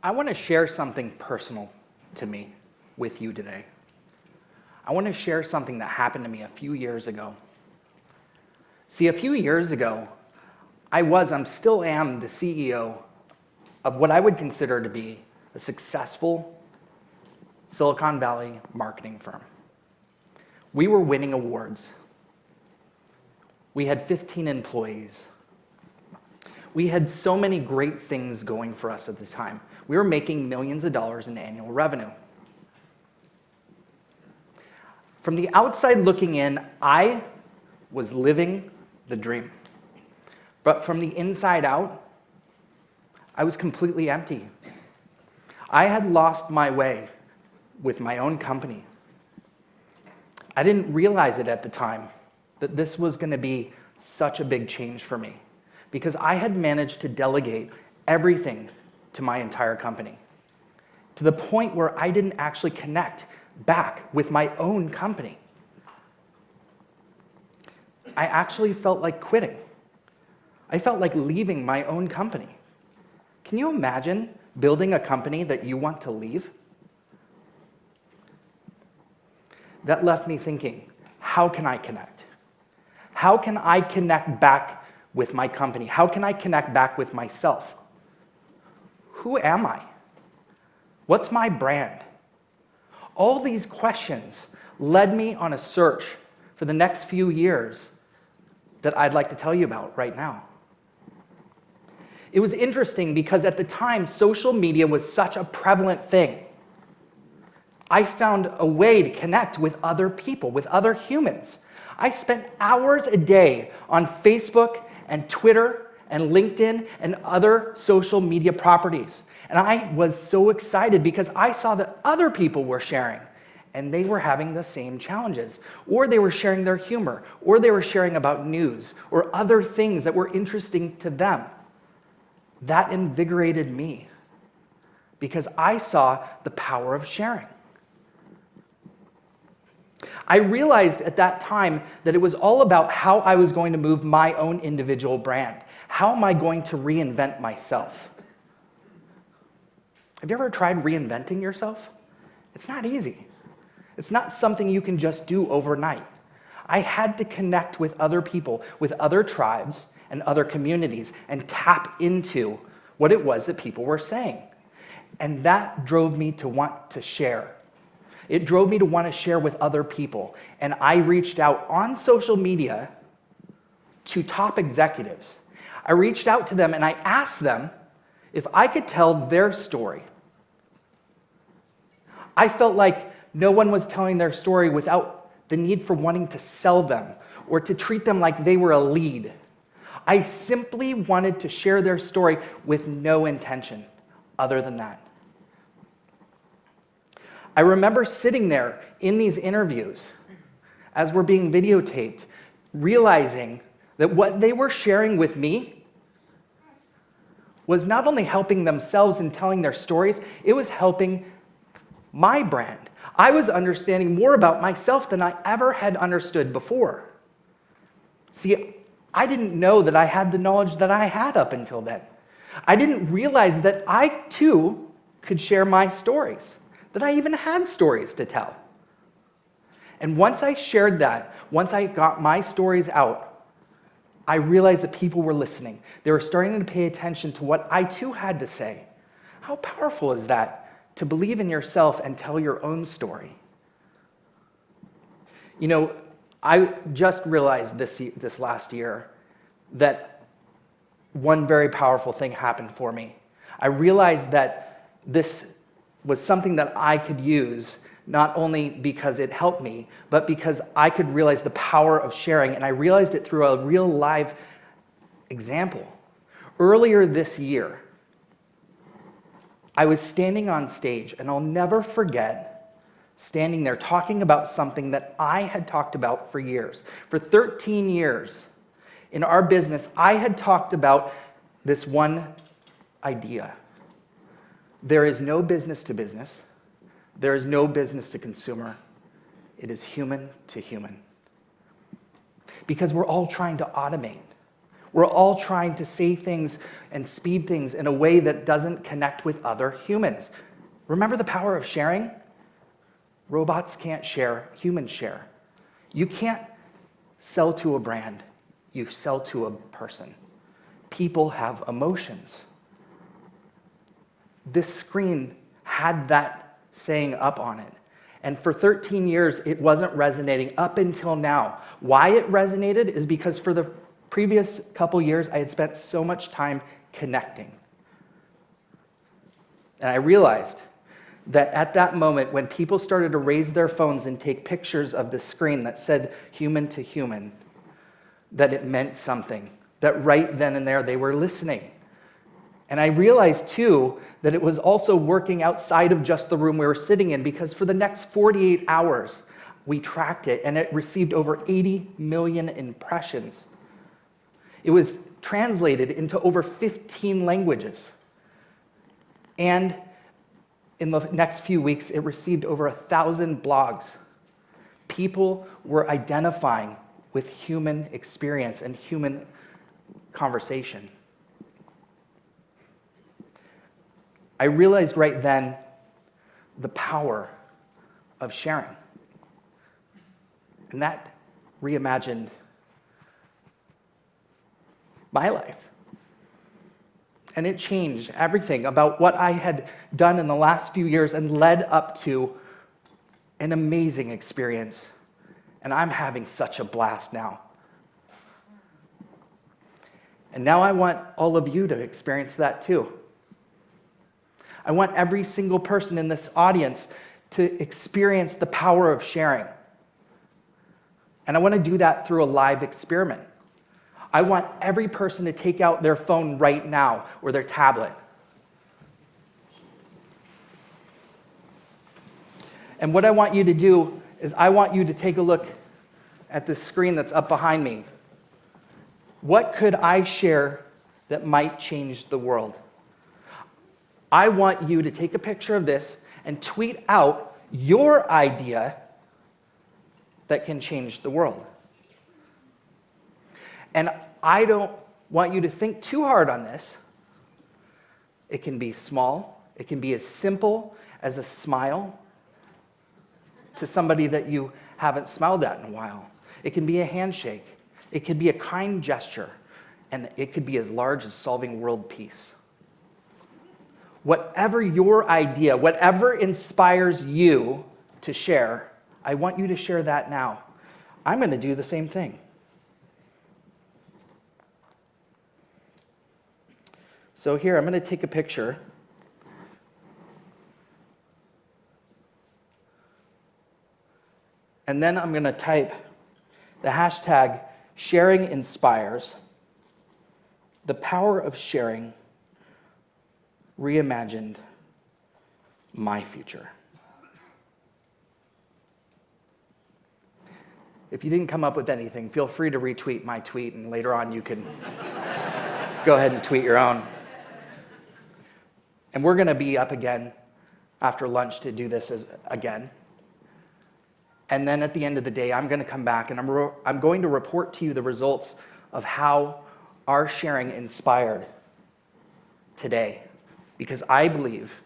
I want to share something personal to me with you today. I want to share something that happened to me a few years ago. See, a few years ago, I still am the CEO of what I would consider to be a successful Silicon Valley marketing firm. We were winning awards. We had 15 employees. We had so many great things going for us at the time. We were making millions of dollars in annual revenue. From the outside looking in, I was living the dream. But from the inside out, I was completely empty. I had lost my way with my own company. I didn't realize it at the time that this was going to be such a big change for me because I had managed to delegate everything to my entire company to the point where I didn't actually connect back with my own company. I actually felt like quitting. I felt like leaving my own company. Can you imagine building a company that you want to leave? That left me thinking, how can I connect? How can I connect back with my company? How can I connect back with myself? Who am I? What's my brand? All these questions led me on a search for the next few years that I'd like to tell you about right now. It was interesting because at the time, social media was such a prevalent thing. I found a way to connect with other people, with other humans. I spent hours a day on Facebook and Twitter and LinkedIn and other social media properties. And I was so excited because I saw that other people were sharing and they were having the same challenges, or they were sharing their humor, or they were sharing about news or other things that were interesting to them. That invigorated me because I saw the power of sharing. I realized at that time that it was all about how I was going to move my own individual brand. How am I going to reinvent myself? Have you ever tried reinventing yourself? It's not easy. It's not something you can just do overnight. I had to connect with other people, with other tribes and other communities, and tap into what it was that people were saying. And that drove me to want to share. It drove me to want to share with other people. And I reached out on social media to top executives. I reached out to them and I asked them if I could tell their story. I felt like no one was telling their story without the need for wanting to sell them or to treat them like they were a lead. I simply wanted to share their story with no intention other than that. I remember sitting there in these interviews as we're being videotaped, realizing that what they were sharing with me was not only helping themselves in telling their stories, it was helping my brand. I was understanding more about myself than I ever had understood before. See, I didn't know that I had the knowledge that I had up until then. I didn't realize that I too could share my stories, that I even had stories to tell. And once I shared that, once I got my stories out, I realized that people were listening. They were starting to pay attention to what I too had to say. How powerful is that, to believe in yourself and tell your own story? You know, I just realized this last year that one very powerful thing happened for me. I realized that this was something that I could use not only because it helped me, but because I could realize the power of sharing, and I realized it through a real live example. Earlier this year, I was standing on stage, and I'll never forget standing there talking about something that I had talked about for years. For 13 years in our business, I had talked about this one idea. There is no business to business. There is no business to consumer. It is human to human. Because we're all trying to automate. We're all trying to say things and speed things in a way that doesn't connect with other humans. Remember the power of sharing? Robots can't share, humans share. You can't sell to a brand, you sell to a person. People have emotions. This screen had that saying up on it. And for 13 years, it wasn't resonating up until now. Why it resonated is because for the previous couple years, I had spent so much time connecting. And I realized that at that moment, when people started to raise their phones and take pictures of the screen that said human to human, that it meant something, that right then and there they were listening. And I realized, too, that it was also working outside of just the room we were sitting in, because for the next 48 hours, we tracked it, and it received over 80 million impressions. It was translated into over 15 languages. And in the next few weeks, it received over 1,000 blogs. People were identifying with human experience and human conversation. I realized right then the power of sharing. And that reimagined my life. And it changed everything about what I had done in the last few years and led up to an amazing experience. And I'm having such a blast now. And now I want all of you to experience that too. I want every single person in this audience to experience the power of sharing. And I want to do that through a live experiment. I want every person to take out their phone right now or their tablet. And what I want you to do is I want you to take a look at this screen that's up behind me. What could I share that might change the world? I want you to take a picture of this and tweet out your idea that can change the world. And I don't want you to think too hard on this. It can be small. It can be as simple as a smile to somebody that you haven't smiled at in a while. It can be a handshake. It could be a kind gesture. And it could be as large as solving world peace. Whatever your idea, whatever inspires you to share, I want you to share that now. I'm going to do the same thing. So here, I'm going to take a picture. And then I'm going to type the hashtag sharing inspires, the power of sharing reimagined my future. If you didn't come up with anything, feel free to retweet my tweet, and later on you can go ahead and tweet your own. And we're going to be up again after lunch to do this again. And then at the end of the day, I'm going to come back and I'm going to report to you the results of how our sharing inspired today. Because I believe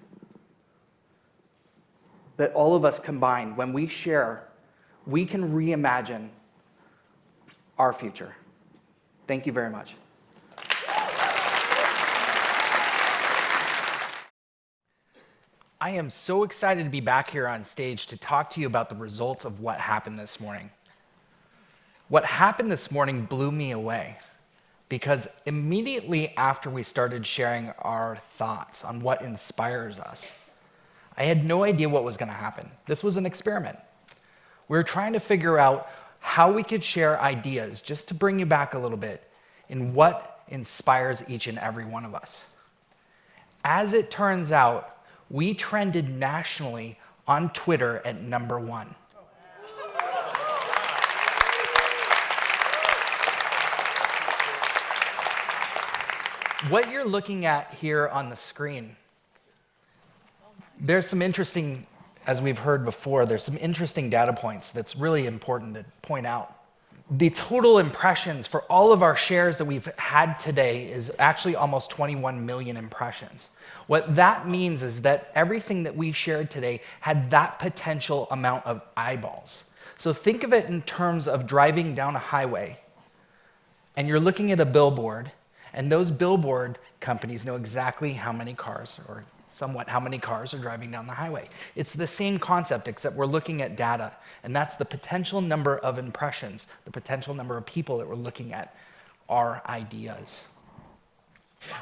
that all of us combined, when we share, we can reimagine our future. Thank you very much. I am so excited to be back here on stage to talk to you about the results of what happened this morning. What happened this morning blew me away, because immediately after we started sharing our thoughts on what inspires us, I had no idea what was going to happen. This was an experiment. We were trying to figure out how we could share ideas, just to bring you back a little bit, in what inspires each and every one of us. As it turns out, we trended nationally on Twitter at #1. What you're looking at here on the screen, there's some interesting, as we've heard before, there's some interesting data points that's really important to point out. The total impressions for all of our shares that we've had today is actually almost 21 million impressions. What that means is that everything that we shared today had that potential amount of eyeballs. So think of it in terms of driving down a highway, and you're looking at a billboard, and those billboard companies know exactly how many cars, or somewhat how many cars are driving down the highway. It's the same concept, except we're looking at data, and that's the potential number of impressions, the potential number of people that we're looking at our ideas.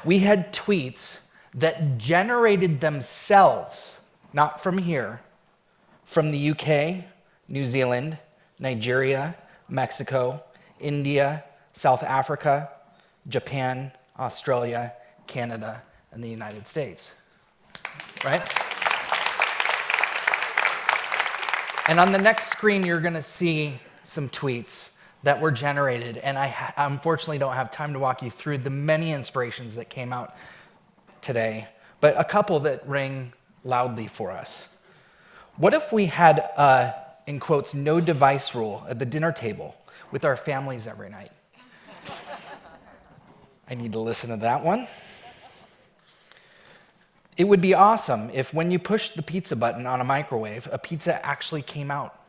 We had tweets that generated themselves, not from here, from the UK, New Zealand, Nigeria, Mexico, India, South Africa, Japan, Australia, Canada, and the United States. Right? And on the next screen, you're going to see some tweets that were generated, and I unfortunately don't have time to walk you through the many inspirations that came out today, but a couple that ring loudly for us. What if we had a, in quotes, no device rule at the dinner table with our families every night? I need to listen to that one. It would be awesome if when you pushed the pizza button on a microwave, a pizza actually came out.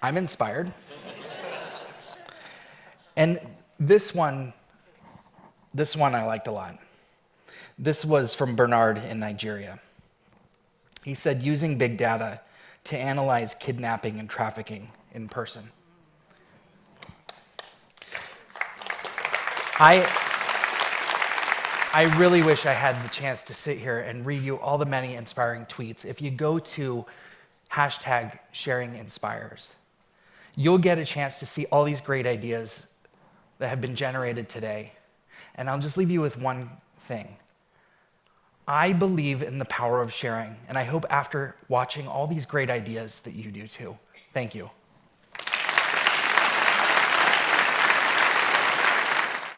I'm inspired. And this one I liked a lot. This was from Bernard in Nigeria. He said, using big data to analyze kidnapping and trafficking in person. I really wish I had the chance to sit here and read you all the many inspiring tweets. If you go to #SharingInspires, you'll get a chance to see all these great ideas that have been generated today. And I'll just leave you with one thing. I believe in the power of sharing, and I hope after watching all these great ideas that you do too. Thank you.